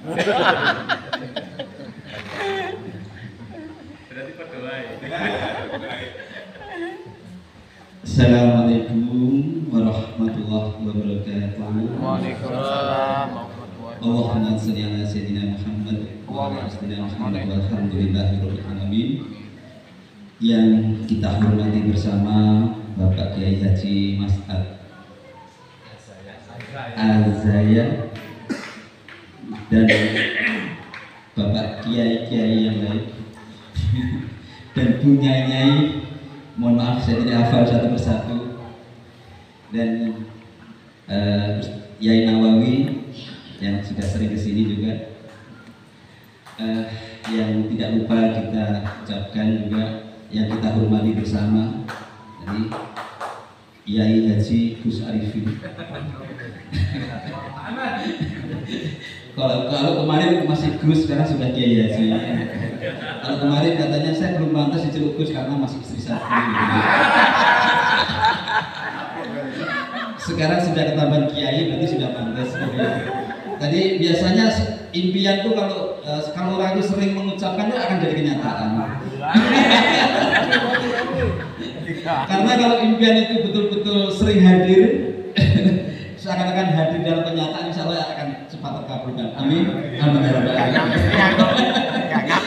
Assalamualaikum warahmatullahi wabarakatuh. Waalaikumsalam. Allahumma shalli ala sayyidina Muhammad wa ala sayyidina Muhammad walhamdulillahirabbil alamin. Yang kita hormati bersama Bapak Kiai Haji Mas'ad Al-Zaya dan Bapak Kiai-Kiai yang lain dan Bu Nyai, mohon maaf saya tidak hafal satu persatu, dan Yai Nawawi yang sudah sering kesini juga, yang tidak lupa kita ucapkan juga yang kita hormati bersama dari Yai Haji Gus Arifin. Kalau kemarin masih Gus, sekarang sudah Kiai Haji. Kalau kemarin katanya saya belum pantas diceluk Gus karena masih istri satu. Sekarang sudah ketambahan Kiai, berarti sudah pantas. Tadi biasanya impian tuh kalau orang itu sering mengucapkannya akan jadi kenyataan. Karena kalau impian itu betul-betul sering hadir, seakan-akan hadir dalam kenyataan, insya Allah akan cepat terkabulkan. Amin. Amin.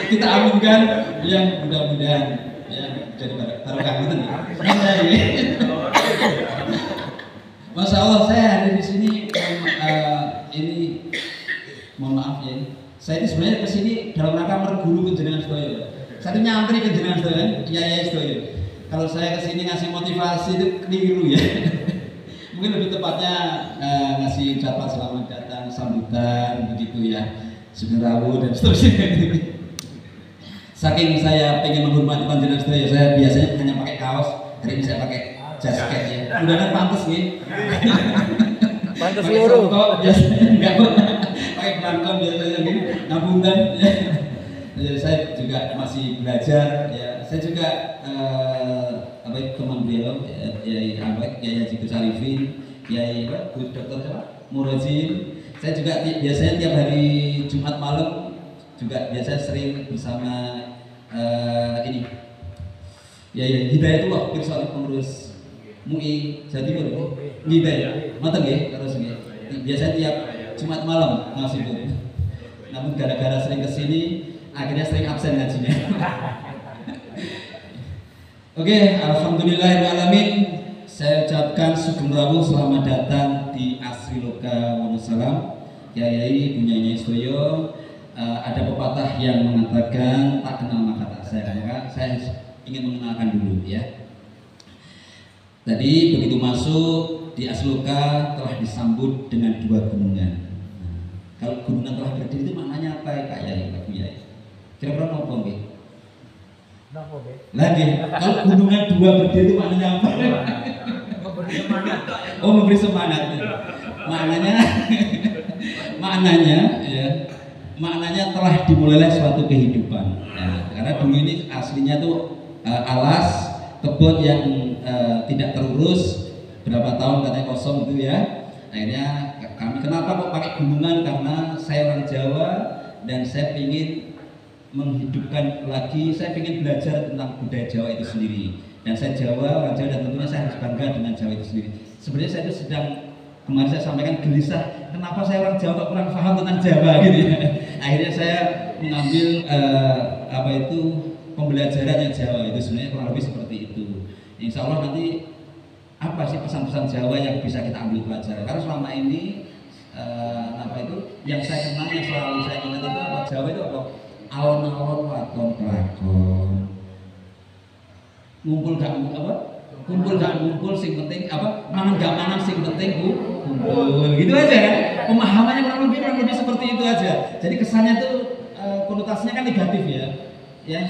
Kita aminkan yang mudah-mudahan ya jadi barokah gitu. Masya Allah, saya hadir di sini. Ini mohon maaf ya. Saya ini sebenarnya kesini dalam rangka merguru Panjenengan sedaya. Saya itu nyantri Panjenengan sedaya, Yai sedaya. Kalau saya kesini ngasih motivasi itu keliru ya. Mungkin lebih tepatnya ngasih ucapan selamat datang, sambutan begitu ya, Sugeng dan seterusnya. Saking saya pengen menghormati Panjenengan sedaya, saya biasanya hanya pakai kaos, hari ini saya pakai jasket ya. Mudah-mudahan pantas nih. Pantas seluruh. Biasanya enggak pernah pakai belangkon biasanya gitu, ngapunten. Jadi saya juga masih belajar ya. Saya juga teman beliau Yai Haji Gus Arifin, Yai Dr. Murojin. Saya juga biasanya tiap hari Jumat malam juga biasa sering bersama ini Yai Hidayatullah Pirsa pengurus MUI Jawa Timur. Hidayah, ngoten nggih terus nggih. Biasanya tiap Jumat malam masih Bu. Namun gara-gara sering kesini akhirnya sering absen ngajinya. Oke, alhamdulillahirrahmanirrahim. Saya ucapkan sugeng rawuh selamat datang di Asri Loka Wonosalam. Kiai Bunyai Sedaya. Ada pepatah yang mengatakan tak kenal maka tak sayang. Maka saya ingin mengenalkan dulu ya. Tadi begitu masuk di Asloka telah disambut dengan dua gunungan. Kalau gunungan telah berdiri itu maknanya apa ya Kak Yai, Pak Yai? Kira-kira apa nggih? Lagi, kalau gunungan dua berdiri itu maknanya apa? Memberi semangat. Oh, memberi semangat. Maknanya telah dimulailah suatu kehidupan. Nah, karena dulu ini aslinya tuh alas kebun yang tidak terurus, berapa tahun katanya kosong gitu ya. Akhirnya kami kenapa kok pakai gunungan, karena saya orang Jawa dan saya ingin menghidupkan lagi, saya ingin belajar tentang budaya Jawa itu sendiri. Dan saya Jawa, orang Jawa, dan tentunya saya harus bangga dengan Jawa itu sendiri. Sebenarnya saya itu sedang, kemarin saya sampaikan gelisah, kenapa saya orang Jawa kok kurang paham tentang Jawa gitu ya. Akhirnya saya mengambil pembelajaran yang Jawa itu sebenarnya kurang lebih seperti itu. Insya Allah nanti apa sih pesan-pesan Jawa yang bisa kita ambil pelajaran? Karena selama ini yang saya kenal, yang selalu saya ingat itu apa? Jawa itu apa? Alon-alon waton kelakon. Ngumpul gak ngumpul sing penting apa? Mangan gak mangan sing penting kumpul. Gitu aja kan? Pemahamannya kurang lebih seperti itu aja. Jadi kesannya tuh konotasinya kan negatif ya. Ya.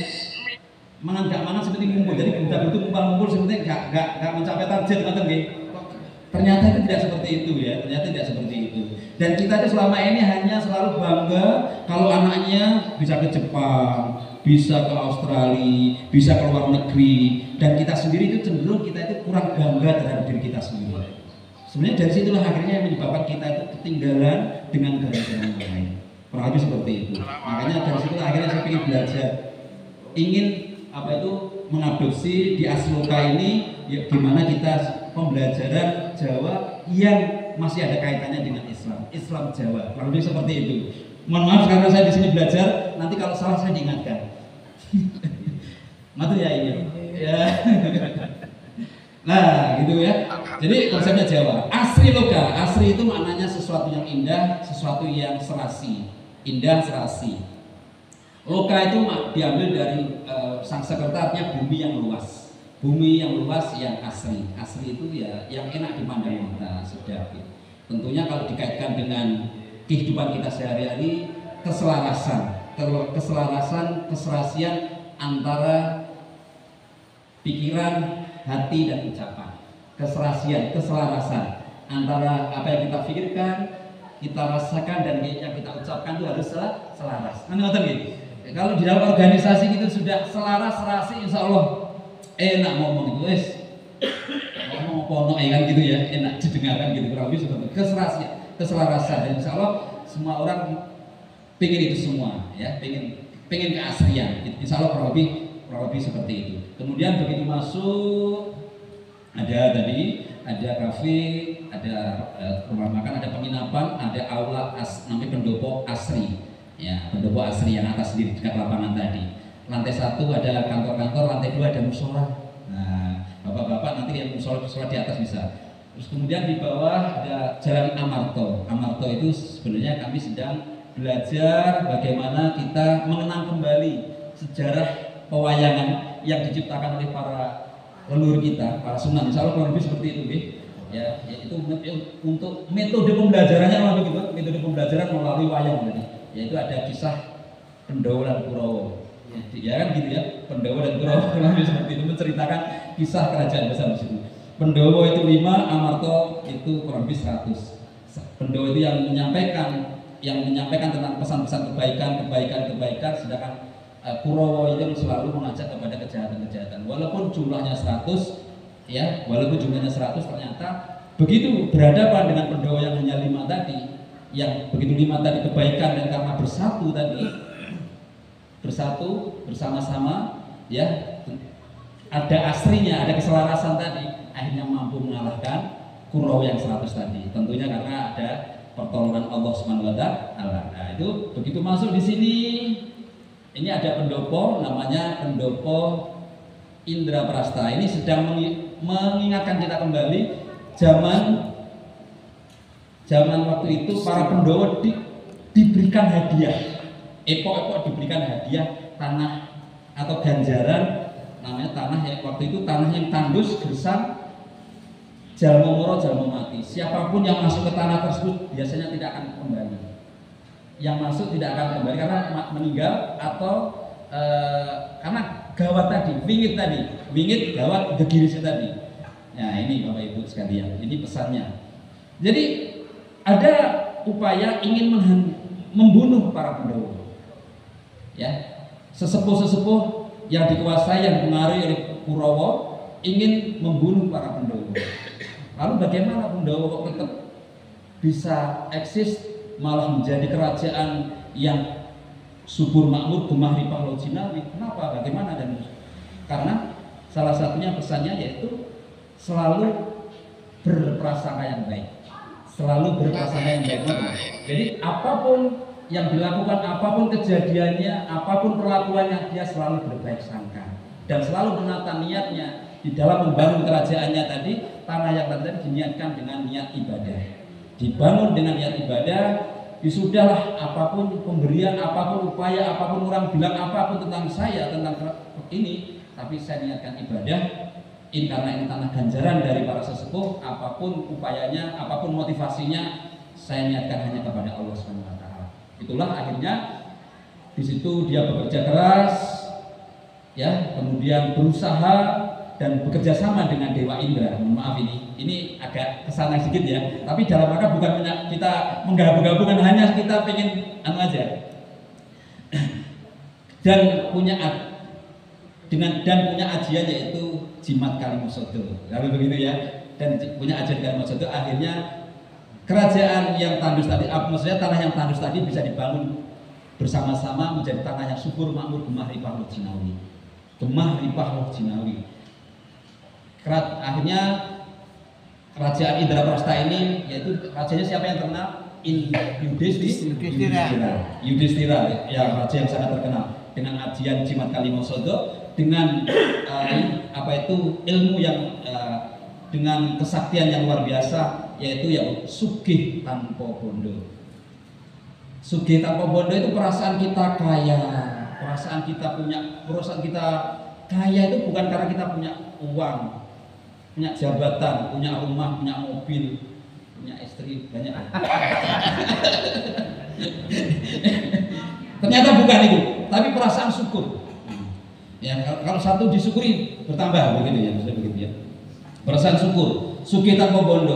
Mangan gak mangan seperti ngumpul, jadi budak itu ngumpul seperti gak mencapai target, ngerti nggih? Ternyata itu tidak seperti itu ya, ternyata tidak seperti itu. Dan kita itu selama ini hanya selalu bangga kalau anaknya bisa ke Jepang, bisa ke Australia, bisa ke luar negeri, dan kita sendiri itu cenderung kita itu kurang bangga terhadap diri kita sendiri. Sebenarnya dari situlah akhirnya yang menyebabkan kita itu ketinggalan dengan negara-negara lain. kurang lebih seperti itu. Makanya dari situ akhirnya saya ingin belajar, ingin mengadopsi di Asloka ini ya, gimana kita pembelajaran Jawa yang masih ada kaitannya dengan Islam Jawa, kurang lebih seperti itu. Mohon maaf karena saya di sini belajar, nanti kalau salah saya diingatkan. Mati ya ini. Ya. Nah, gitu ya. Jadi konsepnya Jawa. Asri loka, asri itu maknanya sesuatu yang indah, sesuatu yang serasi, indah serasi. Loka itu diambil dari Sanskerta, artinya bumi yang luas. Bumi yang luas yang asri. Asri itu ya yang enak dipandang mata, sedap. Tentunya kalau dikaitkan dengan kehidupan kita sehari-hari, keselarasan, keserasian antara pikiran, hati dan ucapan. Keselarasan antara apa yang kita pikirkan, kita rasakan dan yang kita ucapkan itu harus selaras. Ngerti gitu? Kalau di dalam organisasi itu sudah selaras, serasi, insya Allah enak ngomong itu, wes ngomong pono kan gitu ya, enak didengarkan gitu, kurang lebih seperti keserasian, keselarasan, dan insya Allah semua orang pengen itu semua, ya, pengen keaslian, insya Allah kurang lebih seperti itu. Kemudian begitu masuk ada kafe, ada rumah makan, ada penginapan, ada aula namanya pendopo asri. Ya, pendopo asri yang atas di dekat lapangan tadi. Lantai 1 ada kantor-kantor, lantai 2 ada musola. Nah, bapak-bapak nanti yang musola di atas bisa. Terus kemudian di bawah ada Jalan Amarto. Amarto itu sebenarnya kami sedang belajar bagaimana kita mengenang kembali sejarah pewayangan yang diciptakan oleh para leluhur kita, para sunan. Insya Allah kurang lebih seperti itu, ya, yaitu untuk metode pembelajarannya metode pembelajaran melalui wayang tadi. Yaitu ada kisah Pendowo dan Kurawa, ya kan gitu ya, Pendowo dan Kurawa kurang lebih seperti itu, menceritakan kisah kerajaan besar di situ. Pendowo itu 5, Amarto itu kurang lebih 100. Pendowo itu yang menyampaikan tentang pesan-pesan kebaikan, sedangkan Kurawa itu selalu mengajak kepada kejahatan. Walaupun jumlahnya 100, ya, ternyata begitu berhadapan dengan Pendowo yang hanya 5 tadi, yang begitu 5 tadi kebaikan, dan karena bersatu bersama-sama, ya, ada asrinya, ada keselarasan tadi, akhirnya mampu mengalahkan Kurawa yang 100 tadi. Tentunya karena ada pertolongan Allah Subhanahu wa taala. Nah, itu begitu masuk di sini, ini ada pendopo namanya Pendopo Indraprasta. Ini sedang mengingatkan kita kembali zaman waktu itu para pendowo diberikan hadiah, epok-epok diberikan hadiah tanah atau ganjaran, namanya tanah yang waktu itu tanah yang tandus, gersang, jalmo moro jalmo mati. Siapapun yang masuk ke tanah tersebut biasanya tidak akan kembali. Yang masuk tidak akan kembali karena meninggal atau karena gawat tadi, wingit gawat gegirisi tadi. Nah, ini Bapak Ibu sekalian, ini pesannya. Jadi ada upaya ingin membunuh para Pendowo, ya, sesepuh-sesepuh yang dikuasai, yang dipengaruhi oleh Kurawa ingin membunuh para Pendowo. Lalu bagaimana Pendowo tetap bisa eksis, malah menjadi kerajaan yang subur makmur, gemah ripah lojinawi? Kenapa? Bagaimana? Dan karena salah satunya pesannya yaitu selalu berprasangka yang baik. Jadi apapun yang dilakukan, apapun kejadiannya, apapun perlakuannya, dia selalu berbaik sangka dan selalu menata niatnya di dalam membangun kerajaannya tadi. Tanah yang tadi diniatkan dengan niat ibadah, dibangun dengan niat ibadah. Sudahlah, apapun pemberian, apapun upaya, apapun orang bilang apapun tentang saya, tentang ini, tapi saya niatkan ibadah. Ini karena ini tanah ganjaran dari para sesepuh. Apapun upayanya, apapun motivasinya, saya niatkan hanya kepada Allah Subhanahu wa taala. Itulah akhirnya di situ dia bekerja keras, ya, kemudian berusaha dan bekerja sama dengan Dewa Indra. Maaf, ini agak kesana sedikit ya, tapi dalam rangka bukan kita menggabung-gabungkan, hanya kita pengen aja dan punya ajian yaitu Jimat Kalimosodo, lalu begitu ya, dan punya ajian Kalimosodo. Akhirnya kerajaan yang tandus tadi, maksudnya tanah yang tandus tadi bisa dibangun bersama-sama menjadi tanah yang subur, makmur, gemah, ripah, loh jinawi. Gemah, ripah, loh jinawi. Akhirnya kerajaan Indraprastha ini, yaitu rajanya siapa yang terkenal? Yudhistira, ya raja yang sangat terkenal dengan ajian Jimat Kalimosodo, dengan ilmu yang dengan kesaktian yang luar biasa, yaitu ya sugih tanpa bondo. Sugih tanpa bondo itu perasaan kita kaya, perasaan kita kaya itu bukan karena kita punya uang, punya jabatan, punya rumah, punya mobil, punya istri banyak. Ternyata bukan itu, tapi perasaan syukur. Ya, kalau satu disyukuri bertambah begitu ya, begitu ya. Perasaan syukur, sugih tanpa bondo.